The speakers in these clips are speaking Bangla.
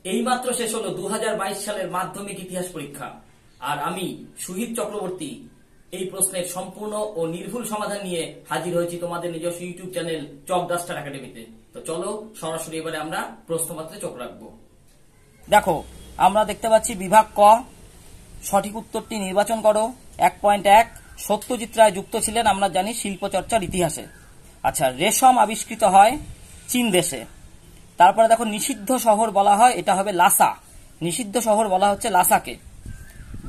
এইমাত্র শেষ হলো 2022 সালের মাধ্যমিক ইতিহাস পরীক্ষা, আর আমি সুহিত চক্রবর্তী এই প্রশ্নের সম্পূর্ণ ও নির্ভুল সমাধান নিয়ে হাজির হয়েছি তোমাদের নিজস্ব ইউটিউব চ্যানেল চক ডাস্টার একাডেমিতে। তো চলো সরাসরি এবারে আমরা প্রশ্নপত্রে চোখ রাখবো। দেখো, আমরা দেখতে পাচ্ছি বিভাগ ক, সঠিক উত্তরটি নির্বাচন করো। 1.1 সত্যজিৎ রায় যুক্ত ছিলেন আমরা জানি শিল্পচর্চার ইতিহাসে। আচ্ছা, রেশম আবিষ্কৃত হয় চীন দেশে। তারপরে দেখো, নিষিদ্ধ শহর বলা হয়, এটা হবে লাসা। নিষিদ্ধ শহর বলা হচ্ছে লাসাকে।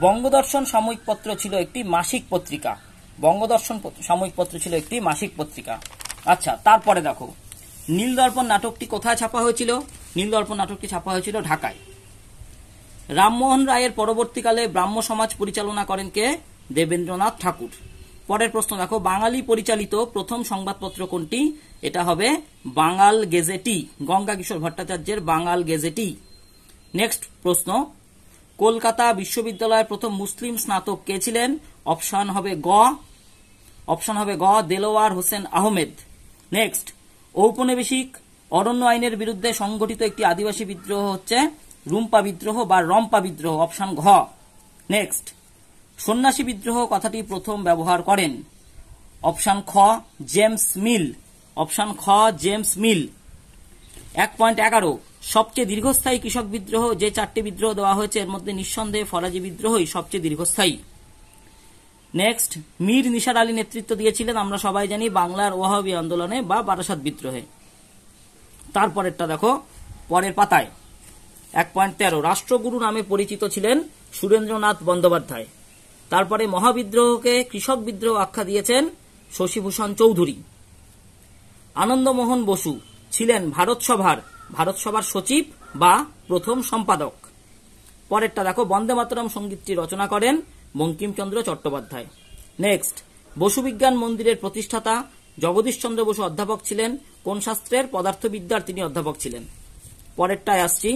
বঙ্গদর্শন সাময়িক পত্র ছিল একটি মাসিক পত্রিকা। বঙ্গদর্শন সাময়িক পত্র ছিল একটি মাসিক পত্রিকা। আচ্ছা, তারপরে দেখো, নীলদর্পণ নাটকটি কোথায় ছাপা হয়েছিল? নীলদর্পণ নাটকটি ছাপা হয়েছিল ঢাকায়। রামমোহন রায়ের পরবর্তীকালে ব্রাহ্ম সমাজ পরিচালনা করেন কে? দেবেন্দ্রনাথ ঠাকুর। পরের প্রশ্ন দেখো, বাঙালি পরিচালিত প্রথম সংবাদপত্র কোনটি? এটা হবে বাঙাল গেজেটি, গঙ্গা কিশোর ভট্টাচার্যের বাঙাল গেজেটি। নেক্সট প্রশ্ন, কলকাতা বিশ্ববিদ্যালয়ের প্রথম মুসলিম স্নাতক কে ছিলেন? অপশন হবে গ দেলোয়ার হোসেন আহমেদ। নেক্সট, ঔপনিবেশিক অরণ্য আইনের বিরুদ্ধে সংগঠিত একটি আদিবাসী বিদ্রোহ হচ্ছে রুম্পা বিদ্রোহ বা রম্পা বিদ্রোহ, অপশন ঘ। নেক্সট, সন্ন্যাসী বিদ্রোহ কথাটি প্রথম ব্যবহার করেন? অপশন খ জেমস মিল। অপশন খ জেমস মিল। 1.11 সবচেয়ে দীর্ঘস্থায়ী কৃষক বিদ্রোহ, যে 4টি বিদ্রোহ দেওয়া হয়েছে এর মধ্যে নিঃসন্দেহে ফরাজি বিদ্রোহই সবচেয়ে দীর্ঘস্থায়ী। নেক্সট, মীর নিসার আলী নেতৃত্ব দিয়েছিলেন আমরা সবাই জানি বাংলার ওয়াহাবি আন্দোলনে বা বারাসাত বিদ্রোহে। তারপরেরটা দেখো পরের পাতায়, 1.13 রাষ্ট্রগুরু নামে পরিচিত ছিলেন সুরেন্দ্রনাথ বন্দ্যোপাধ্যায়। তারপরে মহাবিদ্রোহকে কৃষক বিদ্রোহ আখ্যা দিয়েছেন শশীভূষণ চৌধুরী। আনন্দমোহন বসু ছিলেন ভারত সভার সচিব বা প্রথম সম্পাদক। পরেরটা দেখো, বন্দে মাতরম সঙ্গীতটি রচনা করেন বঙ্কিমচন্দ্র চট্টোপাধ্যায়। নেক্সট, বসু বিজ্ঞান মন্দিরের প্রতিষ্ঠাতা জগদীশচন্দ্র বসু অধ্যাপক ছিলেন কোন শাস্ত্রের? পদার্থবিদ্যার তিনি অধ্যাপক ছিলেন। পরেরটায় আসছি,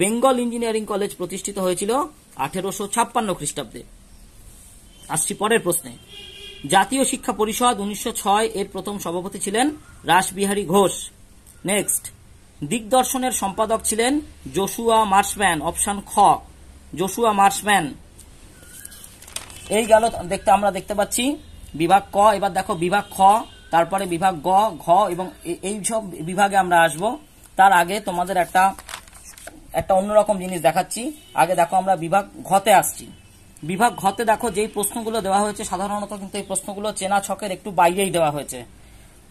বেঙ্গল ইঞ্জিনিয়ারিং কলেজ প্রতিষ্ঠিত হয়েছিল 1856 খ্রিস্টাব্দে। আসছি পরের প্রশ্নে, জাতীয় শিক্ষা পরিষদ 1906 এর প্রথম সভাপতি ছিলেন রাসবিহারী ঘোষ। নেক্সট, দিগদর্শনের সম্পাদক ছিলেন জোশুয়া মার্শম্যান। অপশন খ জোশুয়া মার্শম্যান। এই গেল আমরা দেখতে পাচ্ছি বিভাগ ক। এবার দেখো বিভাগ খ, তারপরে বিভাগ গ, ঘ এবং এই সব বিভাগে আমরা আসব। তার আগে তোমাদের একটা অন্যরকম জিনিস দেখাচ্ছি। আগে দেখো আমরা বিভাগ ঘতে আসছি। বিভাগ ঘতে দেখো যেই প্রশ্নগুলো দেওয়া হয়েছে সাধারণত কিন্তু এই প্রশ্নগুলো চেনা ছকের একটু বাইরেই দেওয়া হয়েছে।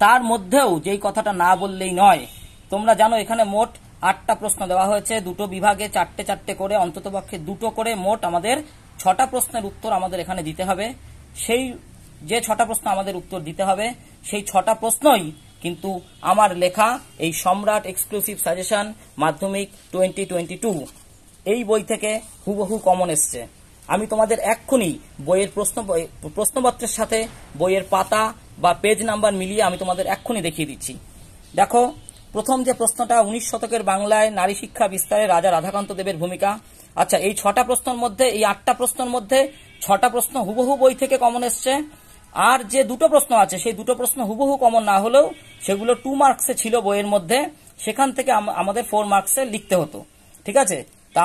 তার মধ্যেও যেই কথাটা না বললেই নয়, তোমরা জানো এখানে মোট 8টা প্রশ্ন দেওয়া হয়েছে, দুটো বিভাগে 4টে করে, অন্ততপক্ষে 2টো করে, মোট আমাদের 6টা প্রশ্নের উত্তর আমাদের এখানে দিতে হবে। সেই যে 6টা প্রশ্ন আমাদের উত্তর দিতে হবে, সেই 6টা প্রশ্নই কিন্তু আমার লেখা এই সম্রাট এক্সক্লুসিভ সাজেশন মাধ্যমিক 2022 এই বই থেকে হুবহু কমন এসছে। আমি তোমাদের এক্ষুনি বইয়ের প্রশ্নপত্রের সাথে বইয়ের পাতা বা পেজ নাম্বার মিলিয়ে আমি তোমাদের এক্ষুনি দেখিয়ে দিচ্ছি। দেখো, প্রথম যে প্রশ্নটা, 19 শতকের বাংলায় নারী শিক্ষা বিস্তারে রাজা রাধাকান্ত দেবের ভূমিকা। আচ্ছা, এই 6টা প্রশ্নের মধ্যে, এই 8টা প্রশ্নের মধ্যে 6টা প্রশ্ন হুবহু বই থেকে কমন এসছে। আর যে 2টো প্রশ্ন আছে, সেই 2টো প্রশ্ন হুবহু কমন না হলেও সেগুলো 2 মার্কসে ছিল বইয়ের মধ্যে, সেখান থেকে আমাদের 4 মার্কসে লিখতে হতো। ঠিক আছে, তা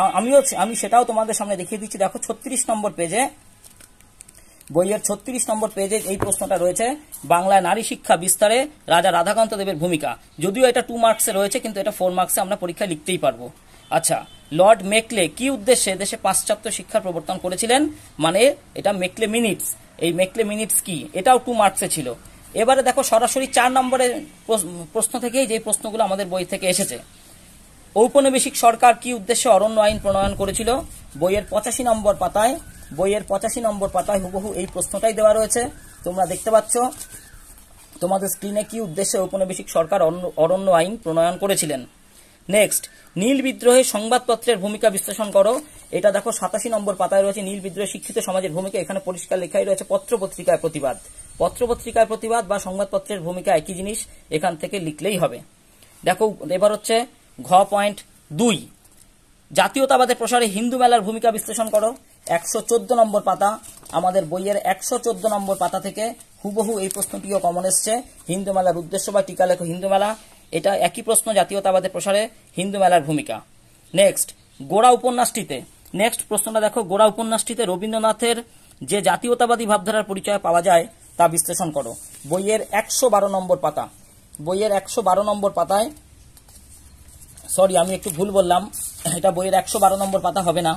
আমি সেটাও তোমাদের সামনে দেখিয়ে দিচ্ছি। দেখো 36 নম্বর পেজে, বইয়ের 36 নম্বর পেজে এই প্রশ্নটা রয়েছে, বাংলায় নারী শিক্ষা বিস্তারে রাজা রাধাকান্ত দেবের ভূমিকা। যদিও এটা 2 মার্কসে রয়েছে, কিন্তু এটা 4 মার্কসে আমরা পরীক্ষায় লিখতেই পারবো। আচ্ছা, লর্ড মেকলে কি উদ্দেশ্যে দেশে পাশ্চাত্য শিক্ষার প্রবর্তন করেছিলেন? মানে এটা মেকলে মিনিটস। এই মেকলে মিনিটস কি? এটাও 2 মার্কসে ছিল। এবারে দেখো সরাসরি 4 নম্বরের প্রশ্ন থেকেই যে প্রশ্নগুলো আমাদের বই থেকে এসেছে। ঔপনিবেশিক সরকার কি উদ্দেশ্যে অরণ্য আইন প্রণয়ন করেছিল? বইয়ের 85 নম্বর পাতায় হুবহু এই প্রশ্নটাই দেওয়া রয়েছে। তোমরা দেখতে পাচ্ছ তোমাদের স্ক্রিনে কি উদ্দেশ্যে ঔপনিবেশিক সরকার অরণ্য আইন প্রণয়ন করেছিলেন। নেক্সট, নীল বিদ্রোহে সংবাদপত্রের ভূমিকা বিশ্লেষণ করো। এটা দেখো 87 নম্বর পাতায় রয়েছে, নীল বিদ্রোহে শিক্ষিত সমাজের ভূমিকা। এখানে পরিষ্কার লেখাই রয়েছে পত্রপত্রিকায় প্রতিবাদ। পত্রপত্রিকায় প্রতিবাদ বা সংবাদপত্রের ভূমিকা একই জিনিস, এখান থেকে লিখলেই হবে। দেখো এবার হচ্ছে ঘ.2 জাতীয়তাবাদের প্রসারে হিন্দু মেলার ভূমিকা বিশ্লেষণ করো। 114 নম্বর পাতা, আমাদের বইয়ের 114 নম্বর পাতা থেকে হুবহু এই প্রশ্নটিও কমন এসছে। হিন্দু মেলার উদ্দেশ্য বা টিকা লেখো হিন্দু মেলা। এটা একই প্রশ্ন, জাতীয়তাবাদের প্রসারে হিন্দু মেলার ভূমিকা। নেক্সট, গোড়া উপন্যাসটিতে, নেক্সট প্রশ্নটা দেখো, গোড়া উপন্যাসটিতে রবীন্দ্রনাথের যে জাতীয়তাবাদী ভাবধারার পরিচয় পাওয়া যায় তা বিশ্লেষণ করো। বইয়ের 112 নম্বর পাতা, বইয়ের 112 নম্বর পাতায়, সরি আমি একটু ভুল বললাম, এটা বইয়ের 112 নম্বর পাতা হবে না,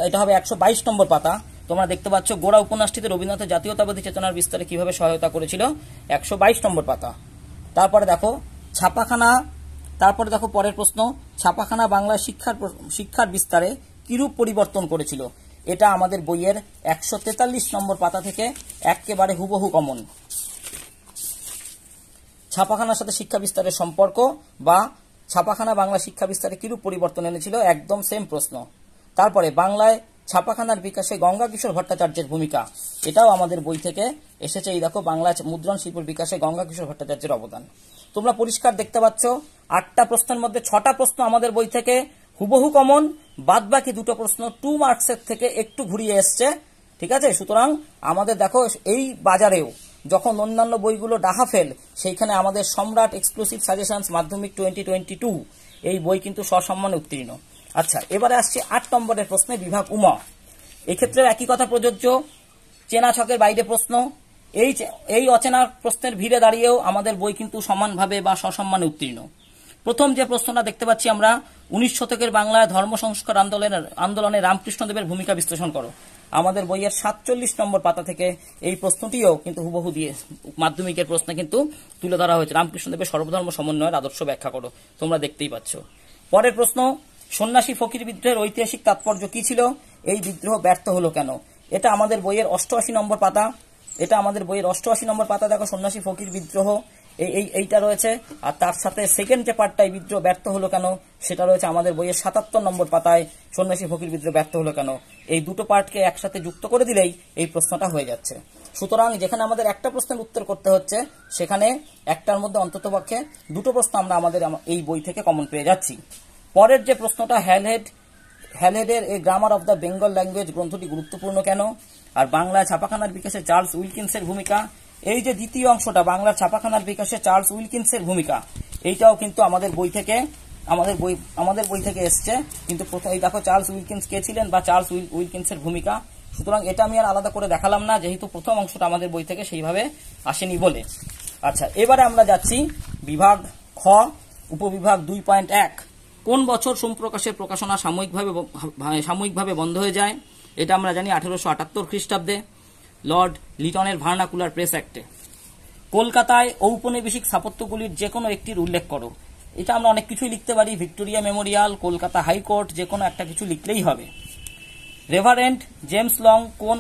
এটা হবে 122 নম্বর পাতা। তোমরা দেখতে পাচ্ছ গোড়া উপন্যাসটিতে রবীন্দ্রনাথের জাতীয়তাবাদী চেতনার বিস্তারে কিভাবে সহায়তা করেছিল, 122 নম্বর পাতা। তারপরে দেখো ছাপাখানা, তারপরে দেখো পরের প্রশ্ন, ছাপাখানা বাংলা শিক্ষার বিস্তারে কিরূপ পরিবর্তন করেছিল, এটা আমাদের বইয়ের 143 নম্বর পাতা থেকে একেবারে হুবহু কমন। ছাপাখানার সাথে শিক্ষা বিস্তারের সম্পর্ক বা ছাপাখানা বাংলা শিক্ষা বিস্তারে কিরূপ পরিবর্তন এনেছিল, একদম সেম প্রশ্ন। তারপরে বাংলায় ছাপাখানার বিকাশে গঙ্গা কিশোর ভট্টাচার্যের ভূমিকা, এটাও আমাদের বই থেকে এসেছে। এই দেখো, বাংলা মুদ্রণ শিল্পের বিকাশে গঙ্গা কিশোর ভট্টাচার্যের অবদান। তোমরা পরিষ্কার দেখতে পাচ্ছ 8টা প্রশ্নের মধ্যে 6টা প্রশ্ন আমাদের বই থেকে হুবহু কমন, বাদ বাকি 2টো প্রশ্ন 2 মার্কসের থেকে একটু ঘুরিয়ে এসছে। ঠিক আছে, সুতরাং আমাদের দেখো এই বাজারেও যখন অন্যান্য বইগুলো ডাহা ফেল, সেইখানে আমাদের সম্রাট এক্সক্লুসিভ সাজেশনস মাধ্যমিক 2022 এই বই কিন্তু সসম্মানে উত্তীর্ণ। আচ্ছা, এবারে আসছে 8 নম্বরের প্রশ্নে, বিভাগ উমা। এক্ষেত্রে একই কথা প্রযোজ্য, চেনা ছকের বাইরে প্রশ্ন। এই অচেনা প্রশ্নের ভিড়ে দাঁড়িয়েও আমাদের বই কিন্তু সমানভাবে বা সসম্মানে উত্তীর্ণ। প্রথম যে প্রশ্নটা দেখতে পাচ্ছি আমরা, 19 শতকের বাংলায় ধর্ম সংস্কার আন্দোলনে রামকৃষ্ণদেবের ভূমিকা বিশ্লেষণ করো। আমাদের বইয়ের 47 নম্বর পাতা থেকে এই প্রশ্নটিও কিন্তু হুবহু দিয়ে মাধ্যমিকের প্রশ্নে কিন্তু তুলে ধরা হয়েছে। রামকৃষ্ণদেবের সর্বধর্ম সমন্বয়ের আদর্শ ব্যাখ্যা করো, তোমরা দেখতেই পাচ্ছ। পরের প্রশ্ন, সন্ন্যাসী ফকির বিদ্রোহের ঐতিহাসিক তাৎপর্য কি ছিল, এই বিদ্রোহ ব্যর্থ হলো কেন, এটা আমাদের বইয়ের 88 নম্বর পাতা, এটা আমাদের বইয়ের 88 নম্বর পাতা। দেখো, সন্ন্যাসী ফকির বিদ্রোহ এইটা রয়েছে, আর তার সাথে সেকেন্ড যে পার্টটাই বিদ্রোহ ব্যর্থ হলো কেন সেটা রয়েছে আমাদের বইয়ের 77 নম্বর পাতায়, সন্ন্যাসী ফকির বিদ্রোহ ব্যর্থ হলো কেন। এই দুটো পার্টকে একসাথে যুক্ত করে দিলেই এই প্রশ্নটা হয়ে যাচ্ছে। সুতরাং যেখানে আমাদের একটা প্রশ্নের উত্তর করতে হচ্ছে, সেখানে একটার মধ্যে অন্ততপক্ষে 2টো প্রশ্ন আমরা আমাদের এই বই থেকে কমন পেয়ে যাচ্ছি। পরের যে প্রশ্নটা, হ্যালহেডের A grammar of the Bengal language গ্রন্থটি গুরুত্বপূর্ণ কেন, আর বাংলায় ছাপাখানার বিকাশে চার্লস উইলকিন্সের ভূমিকা। এই যে দ্বিতীয় অংশটা, বাংলার ছাপাখানার বিকাশে চার্লস উইলকিন্সের ভূমিকা, এইটাও কিন্তু আমাদের বই থেকে এসছে। কিন্তু প্রথম এই দেখো, চার্লস উইলকিন্স কে ছিলেন বা চার্লস উইলকিন্সের ভূমিকা। সুতরাং এটা আমি আর আলাদা করে দেখালাম না, যেহেতু প্রথম অংশটা আমাদের বই থেকে সেইভাবে আসেনি বলে। আচ্ছা, এবারে আমরা যাচ্ছি বিভাগ খ, উপবিভাগ 2.1। কোন বছর সোমপ্রকাশের প্রকাশনা সাময়িকভাবে বন্ধ হয়ে যায়, এটা আমরা জানি 1878 খ্রিস্টাব্দে লর্ড লিটনের ভার্নাকুলার প্রেস অ্যাক্টে। কলকাতায় ঔপনিবেশিক স্থাপত্যগুলির যে কোনো একটির উল্লেখ করো, এটা আমরা অনেক কিছুই লিখতে পারি, ভিক্টোরিয়া মেমোরিয়াল, কলকাতা হাইকোর্ট, যে কোনো একটা কিছু লিখলেই হবে। রেভারেন্ড জেমস লং কোন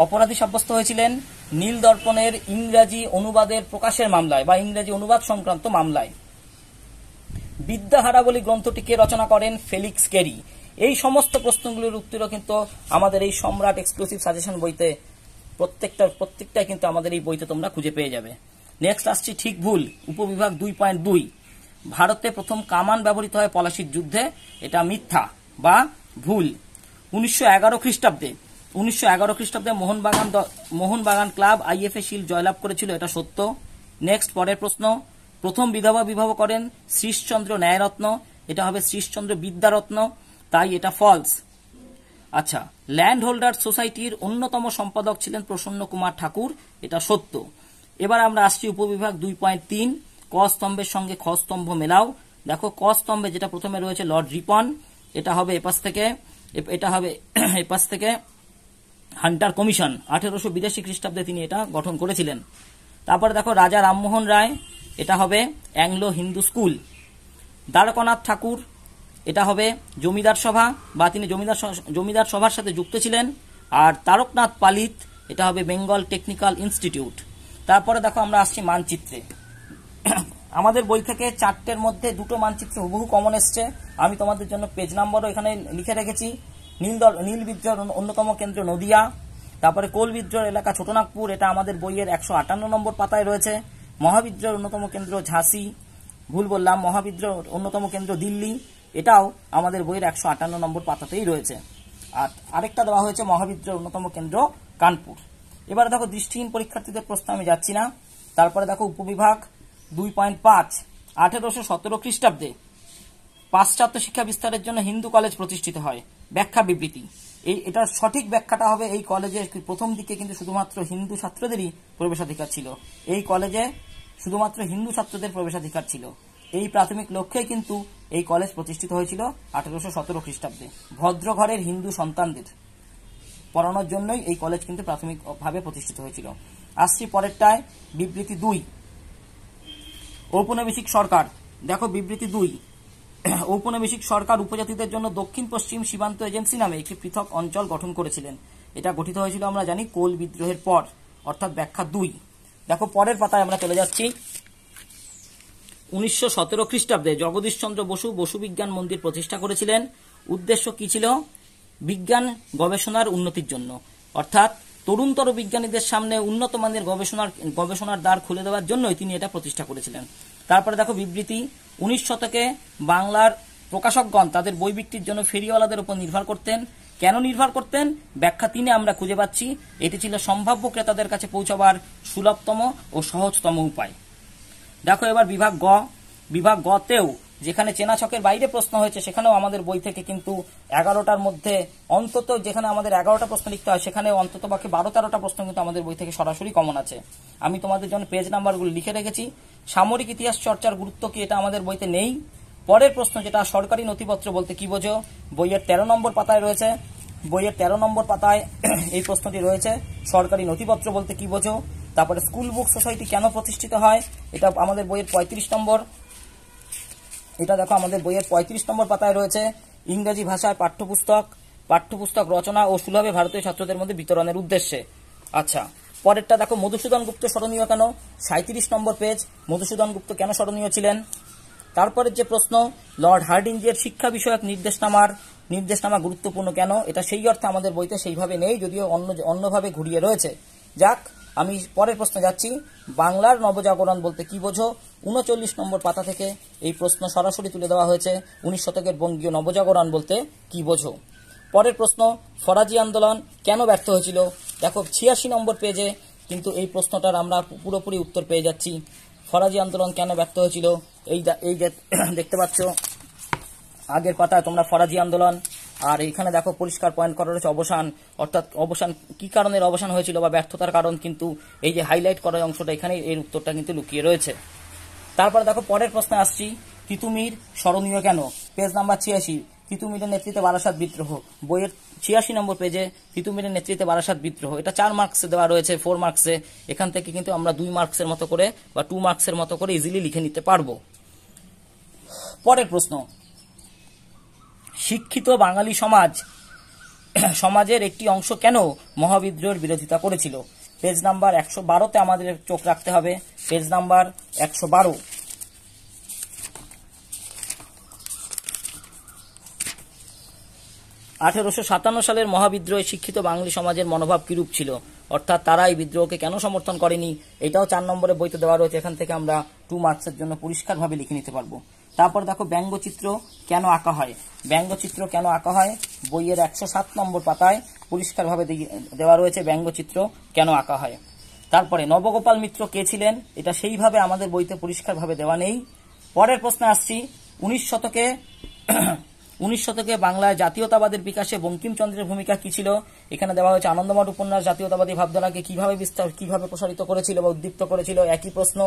অপরাধী সাব্যস্ত হয়েছিলেন, নীল দর্পণের ইংরাজি অনুবাদের প্রকাশের মামলায় বা ইংরাজি অনুবাদ সংক্রান্ত মামলায়। বিদ্যাহারাবলী গ্রন্থটি কে রচনা করেন, ফেলিক্স কেরি। এই সমস্ত প্রশ্নগুলির উত্তরও কিন্তু আমাদের এই সম্রাট এক্সক্লুসিভ সাজেশন বইতে প্রত্যেকটাই কিন্তু আমাদের এই বইতে তোমরা খুঁজে পেয়ে যাবে। নেক্সট আসছি ঠিক ভুল, উপবিভাগ 2.2। ভারতে প্রথম কামান ব্যবহৃত হয় পলাশির যুদ্ধে, এটা মিথ্যা বা ভুল। 1911 খ্রিস্টাব্দে মোহনবাগান ক্লাব আইএফএ শিল্ড জয়লাভ করেছিল, এটা সত্য। নেক্সট পরের প্রশ্ন, প্রথম বিধবা বিবাহ করেন শ্রীশচন্দ্র ন্যায়রত্ন, এটা হবে শ্রীশচন্দ্র বিদ্যারত্ন, তাই এটা ফলস। আচ্ছা, ল্যান্ড হোল্ডার সোসাইটির অন্যতম সম্পাদক ছিলেন প্রসন্ন কুমার ঠাকুর, এটা সত্য। এবার আমরা আসছি উপবিভাগ 2.3, ক স্তম্ভের সঙ্গে খ স্তম্ভ মেলাও। দেখো, ক স্তম্ভে যেটা প্রথমে রয়েছে লর্ড রিপন, এটা হবে এপাশ থেকে হান্টার কমিশন, 1882 খ্রিস্টাব্দে তিনি এটা গঠন করেছিলেন। তারপরে দেখো, রাজা রামমোহন রায়, এটা হবে অ্যাংলো হিন্দু স্কুল। দ্বারকানাথ ঠাকুর, এটা হবে জমিদার সভা বা তিনি জমিদার সভার সাথে যুক্ত ছিলেন। আর তারকনাথ পালিত, এটা হবে বেঙ্গল টেকনিক্যাল ইনস্টিটিউট। তারপরে দেখো, আমরা আসছি মানচিত্রে। আমাদের বই থেকে 4টের মধ্যে 2টো মানচিত্র হুবহু কমন এসছে, আমি তোমাদের জন্য পেজ নাম্বারও এখানে লিখে রেখেছি। নীল বিদ্রোহের অন্যতম কেন্দ্র নদিয়া, তারপরে কোল বিদ্রোহের এলাকা ছোটনাগপুর, এটা আমাদের বইয়ের 158 নম্বর পাতায় রয়েছে। মহাবিদ্রোহের অন্যতম কেন্দ্র ঝাঁসি, ভুল বললাম, মহাবিদ্রোহের অন্যতম কেন্দ্র দিল্লি, এটাও আমাদের বইয়ের 158 নম্বর পাতাতেই রয়েছে। আর আরেকটা দেওয়া হয়েছে মহাবিদ্রোহের অন্যতম কেন্দ্র কানপুর। এবারে দেখো, দৃষ্টিহীন পরীক্ষার্থীদের প্রশ্ন আমি যাচ্ছি না। তারপরে দেখো, উপবিভাগ 2.5, 1817 খ্রিস্টাব্দে পাশ্চাত্য শিক্ষা বিস্তারের জন্য হিন্দু কলেজ প্রতিষ্ঠিত হয়। ব্যাখ্যা বিবৃতি। এটার সঠিক ব্যাখ্যাটা হবে এই কলেজে প্রথম দিকে কিন্তু শুধুমাত্র হিন্দু ছাত্রদেরই প্রবেশাধিকার ছিল। এই কলেজে শুধুমাত্র হিন্দু ছাত্রদের প্রবেশাধিকার ছিল। এই প্রাথমিক লক্ষ্যেই কিন্তু এই কলেজ প্রতিষ্ঠিত হয়েছিল 1817 খ্রিস্টাব্দে। ভদ্র ঘরের হিন্দু সন্তানদের পড়ানোর জন্যই এই কলেজ কিন্তু প্রাথমিকভাবে প্রতিষ্ঠিত হয়েছিল। আসছি পরেরটায়, বিবৃতি 2। ঔপনিবেশিক সরকার। দেখো বিবৃতি 2, ঔপনিবেশিক সরকার উপজাতিদের জন্য দক্ষিণ পশ্চিম সীমান্ত এজেন্সি নামে একটি পৃথক অঞ্চল গঠন করেছিলেন। এটা গঠিত হয়েছিল আমরা জানি কোল বিদ্রোহের পর, অর্থাৎ ব্যাখ্যা 2। দেখো পরের পাতায় আমরা চলে যাচ্ছি। 1917 খ্রিস্টাব্দে জগদীশচন্দ্র বসু বসু বিজ্ঞান মন্দির প্রতিষ্ঠা করেছিলেন। উদ্দেশ্য কি ছিল? বিজ্ঞান গবেষণার উন্নতির জন্য, অর্থাৎ তরুণতর বিজ্ঞানীদের সামনে উন্নত মানের গবেষণার দ্বার খুলে দেওয়ার জন্যই তিনি এটা প্রতিষ্ঠা করেছিলেন। তারপরে দেখো বিবৃতি, 19 শতকে বাংলার প্রকাশকগণ তাদের বই বিক্রির জন্য ফেরিওয়ালাদের উপর নির্ভর করতেন। কেন নির্ভর করতেন? ব্যাখ্যা 3 আমরা খুঁজে পাচ্ছি, এটি ছিল সম্ভাব্য ক্রেতাদের কাছে পৌঁছাবার সুলভতম ও সহজতম উপায়। দেখো এবার বিভাগ গতেও যেখানে চেনা ছকের বাইরে প্রশ্ন হয়েছে সেখানেও আমাদের বই থেকে কিন্তু 11টার মধ্যে অন্তত, যেখানে আমাদের 11টা প্রশ্ন লিখতে হয় সেখানে অন্তত বাকি 12-13টা প্রশ্ন কিন্তু আমাদের বই থেকে সরাসরি কমন আছে। আমি তোমাদের জন্য পেজ নাম্বারগুলো লিখে রেখেছি। সামরিক ইতিহাস চর্চার গুরুত্ব কি, এটা আমাদের বইতে নেই। পরের প্রশ্ন যেটা সরকারি নথিপত্র বলতে কি বোঝো, বইয়ের 13 নম্বর পাতায় রয়েছে। বইয়ের 13 নম্বর পাতায় এই প্রশ্নটি রয়েছে, সরকারি নথিপত্র বলতে কি বোঝো। তারপরে স্কুল বুক সোসাইটি কেন প্রতিষ্ঠিত হয়, এটা আমাদের বইয়ের 35 নম্বর। এটা দেখো আমাদের বইয়ের 35 নম্বর পাতায় রয়েছে। ইংরেজি ভাষায় পাঠ্যপুস্তক রচনা ও সুলভে ভারতীয় ছাত্রদের মধ্যে বিতরণের উদ্দেশ্যে। আচ্ছা, পরেরটা দেখো, মধুসূদন গুপ্ত স্মরণীয় কেন? 37 নম্বর পেজ। মধুসূদন গুপ্ত কেন স্মরণীয় ছিলেন? তারপরের যে প্রশ্ন, লর্ড হার্ডিঞ্জের শিক্ষা বিষয়ক নির্দেশনামা গুরুত্বপূর্ণ কেন? এটা সেই অর্থে আমাদের বইতে সেইভাবে নেই, যদিও অন্যভাবে ঘুরিয়ে রয়েছে। যাক, আমি পরের প্রশ্নে যাচ্ছি। বাংলার নবজাগরণ বলতে কি বোঝো? 39 নম্বর পাতা থেকে এই প্রশ্ন সরাসরি তুলে দেওয়া হয়েছে। 19 শতকের বঙ্গীয় নবজাগরণ বলতে কি বোঝো? পরের প্রশ্ন, ফরাজি আন্দোলন কেন ব্যর্থ হয়েছিল? দেখো 86 নম্বর পেজে কিন্তু এই প্রশ্নটার আমরা পুরোপুরি উত্তর পেয়ে যাচ্ছি। ফরাজি আন্দোলন কেন ব্যর্থ হয়েছিল, এই যে দেখতে পাচ্ছ আগের পাতায় তোমরা ফরাজি আন্দোলন, আর এখানে দেখো পরিষ্কার পয়েন্ট করা রয়েছে অবসান, অর্থাৎ অবসান কি কারণের অবসান হয়েছিল বা ব্যর্থতার কারণ, কিন্তু এই যে হাইলাইট করা অংশটা এখানে এর উত্তরটা কিন্তু লুকিয়ে রয়েছে। তারপরে দেখো পরের প্রশ্নে আসছি, তিতুমির স্মরণীয় কেন? পেজ নাম্বার 86, তিতুমিরের নেতৃত্বে বারাসাত বিদ্রোহ। বইয়ের 86 নম্বর পেজে তিতুমিরের নেতৃত্বে বারাসাত বিদ্রোহ, এটা 4 মার্কসে দেওয়া রয়েছে, 4 মার্কসে। এখান থেকে কিন্তু আমরা 2 মার্কসের মতো করে বা 2 মার্কসের মতো করে ইজিলি লিখে নিতে পারবো। পরের প্রশ্ন, শিক্ষিত বাঙালি সমাজের একটি অংশ কেন মহাবিদ্রোহের বিরোধিতা করেছিল? পেজ নাম্বার 112তে আমাদের চোখ রাখতে হবে। Page number 112। 1857 সালের মহাবিদ্রোহে শিক্ষিত বাঙালি সমাজের মনোভাব কিরূপ ছিল, অর্থাৎ তারা এই বিদ্রোহকে কেন সমর্থন করেনি, এটাও 4 নম্বরে বইতে দেওয়া রয়েছে। এখান থেকে আমরা 2 মার্কসের জন্য পরিষ্কারভাবে লিখে নিতে পারবো। তারপর দেখো ব্যঙ্গচিত্র কেন আঁকা হয়। ব্যঙ্গচিত্র কেন আঁকা হয়, বইয়ের 107 নম্বর পাতায় পরিষ্কারভাবে দেওয়া রয়েছে ব্যঙ্গচিত্র কেন আঁকা হয়। তারপরে নবগোপাল মিত্র কে ছিলেন, এটা সেইভাবে আমাদের বইতে পরিষ্কারভাবে দেওয়া নেই। পরের প্রশ্নে আসছি, 19 শতকে বাংলায় জাতীয়তাবাদের বিকাশে বঙ্কিমচন্দ্রের ভূমিকা কি ছিল? এখানে দেওয়া হয়েছে আনন্দমঠ উপন্যাস জাতীয়তাবাদী ভাবধারাকে কিভাবে প্রসারিত করেছিল বা উদ্দীপ্ত করেছিল। একই প্রশ্ন,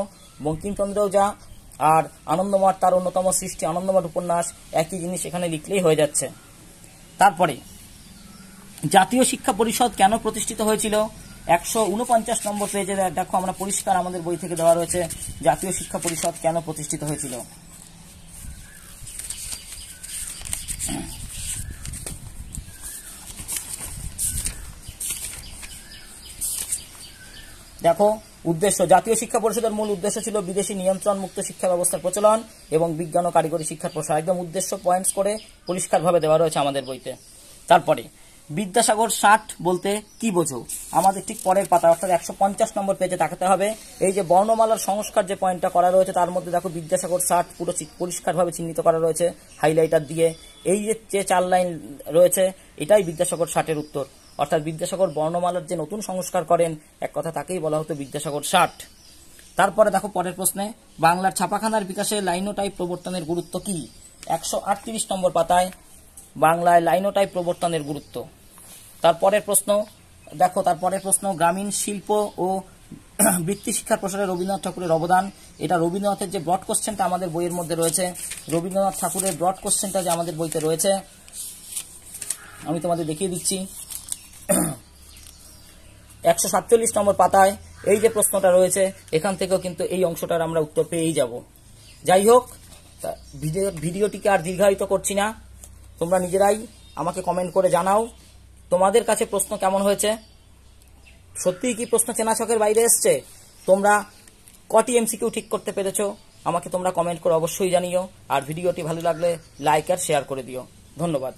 বঙ্কিমচন্দ্রও যা আর আনন্দমঠ তার অন্যতম সৃষ্টি আনন্দমঠ উপন্যাস, একই জিনিস এখানে লিখলেই হয়ে যাচ্ছে। তারপরে জাতীয় শিক্ষা পরিষদ কেন প্রতিষ্ঠিত হয়েছিল? 149 নম্বর পেজে দেখো আমরা পরিষ্কার আমাদের বই থেকে দেওয়া রয়েছে জাতীয় শিক্ষা পরিষদ কেন প্রতিষ্ঠিত হয়েছিল। দেখো উদ্দেশ্য, জাতীয় শিক্ষা পরিষদের মূল উদ্দেশ্য ছিল বিদেশি নিয়ন্ত্রণ মুক্ত শিক্ষা ব্যবস্থার প্রচলন এবং বিজ্ঞান ও কারিগরি শিক্ষার প্রসার। একদম উদ্দেশ্য পয়েন্টস করে পরিষ্কারভাবে দেওয়া রয়েছে আমাদের বইতে। তারপরে বিদ্যাসাগর 60 বলতে কি বোঝো, আমাদের ঠিক পরের পাতা অর্থাৎ 150 নম্বর পেজে তাকাতে হবে। এই যে বর্ণমালার সংস্কার যে পয়েন্টটা করা রয়েছে তার মধ্যে দেখো বিদ্যাসাগর 60 পুরো পরিষ্কারভাবে চিহ্নিত করা রয়েছে হাইলাইটার দিয়ে। এই যে 4 লাইন রয়েছে এটাই বিদ্যাসাগর 60-এর উত্তর, অর্থাৎ বিদ্যাসাগর বর্ণমালার যে নতুন সংস্কার করেন এক কথা তাকেই বলা হতো বিদ্যাসাগর 60। তারপরে দেখো পরের প্রশ্নে, বাংলার ছাপাখানার বিকাশে লাইনোটাইপ প্রবর্তনের গুরুত্ব কি? 138 নম্বর পাতায় বাংলায় লাইনোটাইপ প্রবর্তনের গুরুত্ব। তারপরের প্রশ্ন দেখো, তারপরের প্রশ্ন গ্রামীণ শিল্প ও বৃত্তি শিক্ষার প্রসারে রবীন্দ্রনাথ ঠাকুরের অবদান। এটা রবীন্দ্রনাথের যে ব্রড কোশ্চেনটা আমাদের বইয়ের মধ্যে রয়েছে, রবীন্দ্রনাথ ঠাকুরের ব্রড কোশ্চেনটা যে আমাদের বইতে রয়েছে, আমি তোমাদের দেখিয়ে দিচ্ছি। 147 নম্বর পাতায় এই যে প্রশ্নটা রয়েছে, এখান থেকেও কিন্তু এই অংশটার আমরা উত্তর পেয়েই যাব। যাই হোক, ভিডিওটিকে আর দীর্ঘায়িত করছি না, তোমরা নিজেরাই আমাকে কমেন্ট করে জানাও তোমাদের কাছে প্রশ্ন কেমন হয়েছে। সত্যিই কি প্রশ্ন চেনা ছকের বাইরে এসছে? তোমরা কটি এমসিকিউ ঠিক করতে পেরেছো আমাকে তোমরা কমেন্ট করে অবশ্যই জানিও। আর ভিডিওটি ভালো লাগলে লাইক আর শেয়ার করে দিও। ধন্যবাদ।